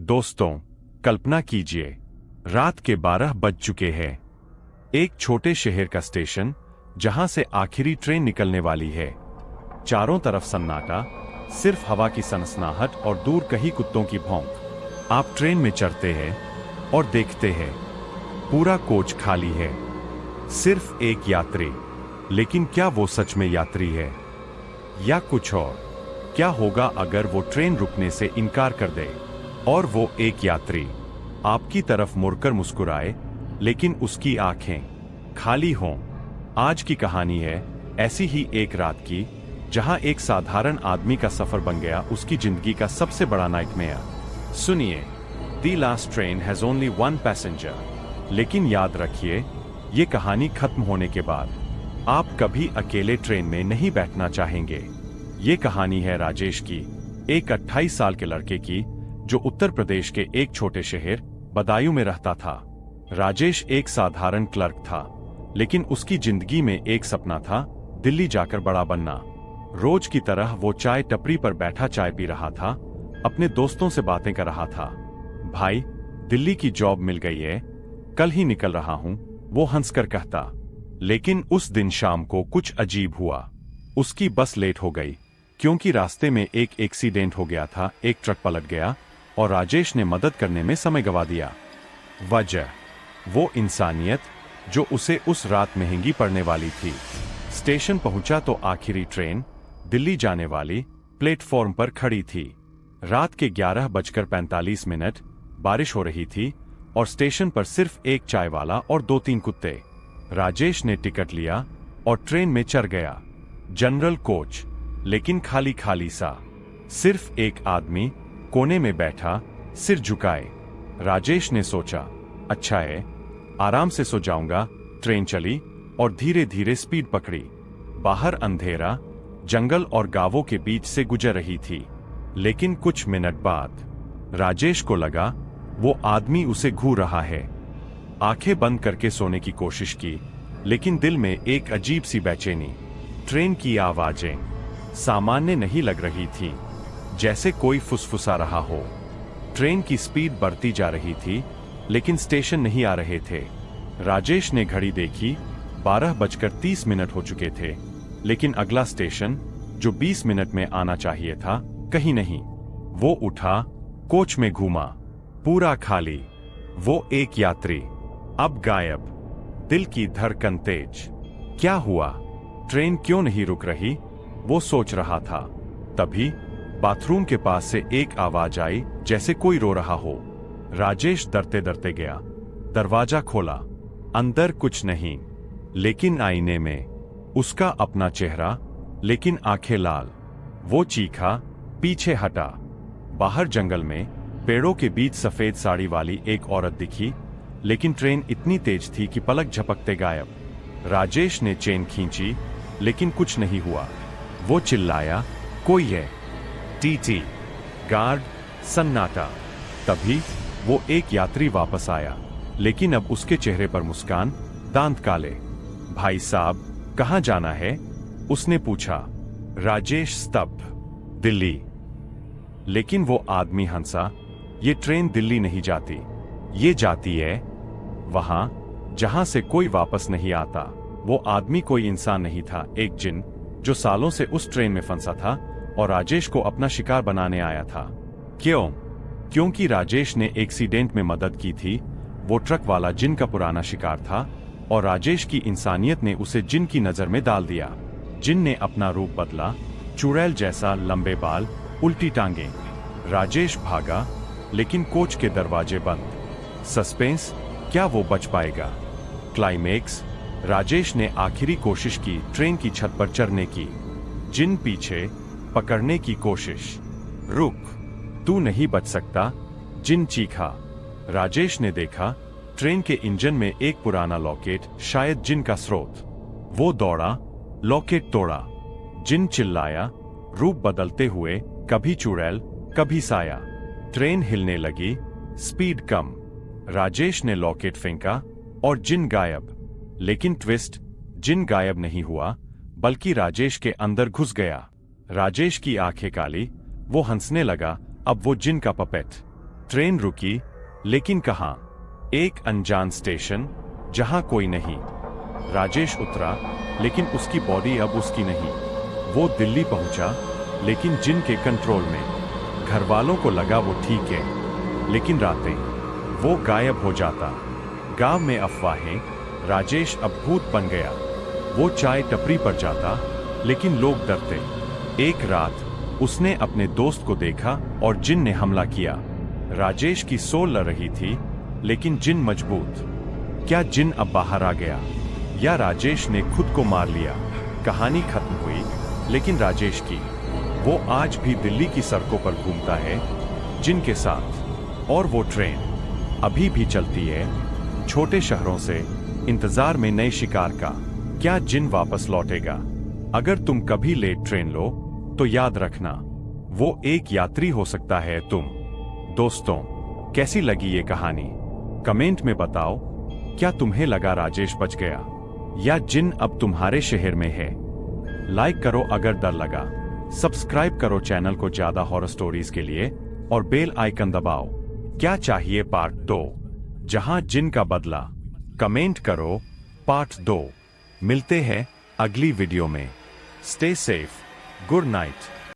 दोस्तों, कल्पना कीजिए, रात के 12 बज चुके हैं। एक छोटे शहर का स्टेशन, जहां से आखिरी ट्रेन निकलने वाली है। चारों तरफ सन्नाटा, सिर्फ हवा की सनसनाहट और दूर कहीं कुत्तों की भौंक। आप ट्रेन में चढ़ते हैं और देखते हैं, पूरा कोच खाली है, सिर्फ एक यात्री। लेकिन क्या वो सच में यात्री है या कुछ और? क्या होगा अगर वो ट्रेन रुकने से इनकार कर दे और वो एक यात्री आपकी तरफ मुड़कर मुस्कुराए, लेकिन उसकी आंखें खाली हों? आज की कहानी है ऐसी ही एक रात की, जहां एक साधारण आदमी का सफर बन गया उसकी जिंदगी का सबसे बड़ा नाइटमेयर। सुनिए, the last train has only one passenger. लेकिन याद रखिए, ये कहानी खत्म होने के बाद आप कभी अकेले ट्रेन में नहीं बैठना चाहेंगे। ये कहानी है राजेश की, एक 28 साल के लड़के की, जो उत्तर प्रदेश के एक छोटे शहर बदायूं में रहता था। राजेश एक साधारण क्लर्क था, लेकिन उसकी जिंदगी में एक सपना था, दिल्ली जाकर बड़ा बनना। रोज की तरह वो चाय टपरी पर बैठा चाय पी रहा था, अपने दोस्तों से बातें कर रहा था। भाई, दिल्ली की जॉब मिल गई है, कल ही निकल रहा हूं, वो हंसकर कहता। लेकिन उस दिन शाम को कुछ अजीब हुआ। उसकी बस लेट हो गई, क्योंकि रास्ते में एक एक्सीडेंट हो गया था। एक ट्रक पलट गया और राजेश ने मदद करने में समय गंवा दिया। वजह, वो इंसानियत जो उसे उस रात महंगी पड़ने वाली थी। स्टेशन पहुंचा तो आखिरी ट्रेन, दिल्ली जाने वाली, प्लेटफॉर्म पर खड़ी थी। रात के 11:45, बारिश हो रही थी और स्टेशन पर सिर्फ एक चाय वाला और 2-3 कुत्ते। राजेश ने टिकट लिया और ट्रेन में चढ़ गया। जनरल कोच, लेकिन खाली खाली सा। सिर्फ एक आदमी कोने में बैठा, सिर झुकाए। राजेश ने सोचा, अच्छा है, आराम से सो जाऊंगा। ट्रेन चली और धीरे धीरे स्पीड पकड़ी। बाहर अंधेरा, जंगल और गांवों के बीच से गुजर रही थी। लेकिन कुछ मिनट बाद राजेश को लगा वो आदमी उसे घूर रहा है। आंखें बंद करके सोने की कोशिश की, लेकिन दिल में एक अजीब सी बेचैनी। ट्रेन की आवाजें सामान्य नहीं लग रही थीं, जैसे कोई फुसफुसा रहा हो। ट्रेन की स्पीड बढ़ती जा रही थी, लेकिन स्टेशन नहीं आ रहे थे। राजेश ने घड़ी देखी, 12:30 हो चुके थे, लेकिन अगला स्टेशन, जो 20 मिनट में आना चाहिए था, कहीं नहीं। वो उठा, कोच में घूमा, पूरा खाली। वो एक यात्री अब गायब। दिल की धड़कन तेज। क्या हुआ? ट्रेन क्यों नहीं रुक रही? वो सोच रहा था। तभी बाथरूम के पास से एक आवाज आई, जैसे कोई रो रहा हो। राजेश डरते डरते गया, दरवाजा खोला। अंदर कुछ नहीं, लेकिन आईने में उसका अपना चेहरा, लेकिन आंखें लाल। वो चीखा, पीछे हटा। बाहर जंगल में पेड़ों के बीच सफेद साड़ी वाली एक औरत दिखी, लेकिन ट्रेन इतनी तेज थी कि पलक झपकते गायब। राजेश ने चेन खींची, लेकिन कुछ नहीं हुआ। वो चिल्लाया, कोई है? टीटी, गार्ड, सन्नाटा। तभी वो एक यात्री वापस आया, लेकिन अब उसके चेहरे पर मुस्कान, दांत काले। भाई साहब, कहां जाना है? उसने पूछा। राजेश स्तब्ध। दिल्ली। लेकिन वो आदमी हंसा, ये ट्रेन दिल्ली नहीं जाती, ये जाती है वहां जहां से कोई वापस नहीं आता। वो आदमी कोई इंसान नहीं था, एक जिन, जो सालों से उस ट्रेन में फंसा था और राजेश को अपना शिकार बनाने आया था। क्यों? क्योंकि राजेश ने एक्सीडेंट में मदद की थी। वो ट्रक वाला जिन का पुराना शिकार था और राजेश की इंसानियत ने उसे जिन की नजर में डाल दिया। जिन ने अपना रूप बदला, चुड़ैल जैसा, लंबे बाल, उल्टी टांगें। राजेश भागा, लेकिन कोच के दरवाजे बंद। सस्पेंस, क्या वो बच पाएगा? क्लाइमेक्स, राजेश ने आखिरी कोशिश की, ट्रेन की छत पर चढ़ने की। जिन पीछे, पकड़ने की कोशिश। रुक, तू नहीं बच सकता, जिन चीखा। राजेश ने देखा, ट्रेन के इंजन में एक पुराना लॉकेट, शायद जिन का स्रोत। वो दौड़ा, लॉकेट तोड़ा। जिन चिल्लाया, रूप बदलते हुए, कभी चुड़ैल, कभी साया। ट्रेन हिलने लगी, स्पीड कम। राजेश ने लॉकेट फेंका और जिन गायब। लेकिन ट्विस्ट, जिन गायब नहीं हुआ, बल्कि राजेश के अंदर घुस गया। राजेश की आंखें काली, वो हंसने लगा, अब वो जिन का पपेट। ट्रेन रुकी, लेकिन कहाँ? एक अनजान स्टेशन, जहां कोई नहीं। राजेश उतरा, लेकिन उसकी बॉडी अब उसकी नहीं। वो दिल्ली पहुंचा, लेकिन जिन के कंट्रोल में। घर वालों को लगा वो ठीक है, लेकिन रातें वो गायब हो जाता। गांव में अफवाहें, राजेश अब भूत बन गया। वो चाय टपरी पर जाता, लेकिन लोग डरते। एक रात उसने अपने दोस्त को देखा और जिन ने हमला किया। राजेश की सोल लड़ रही थी, लेकिन जिन मजबूत। क्या जिन अब बाहर आ गया, या राजेश ने खुद को मार लिया? कहानी खत्म हुई, लेकिन राजेश की, वो आज भी दिल्ली की सड़कों पर घूमता है जिन के साथ। और वो ट्रेन अभी भी चलती है, छोटे शहरों से, इंतजार में नए शिकार का। क्या जिन वापस लौटेगा? अगर तुम कभी लेट ट्रेन लो, तो याद रखना, वो एक यात्री हो सकता है तुम। दोस्तों, कैसी लगी ये कहानी? कमेंट में बताओ। क्या तुम्हें लगा राजेश बच गया, या जिन अब तुम्हारे शहर में है? लाइक करो अगर डर लगा, सब्सक्राइब करो चैनल को ज्यादा हॉरर स्टोरीज के लिए, और बेल आइकन दबाओ। क्या चाहिए पार्ट 2, जहां जिन का बदला? कमेंट करो पार्ट 2। मिलते हैं अगली वीडियो में। Stay safe, good night.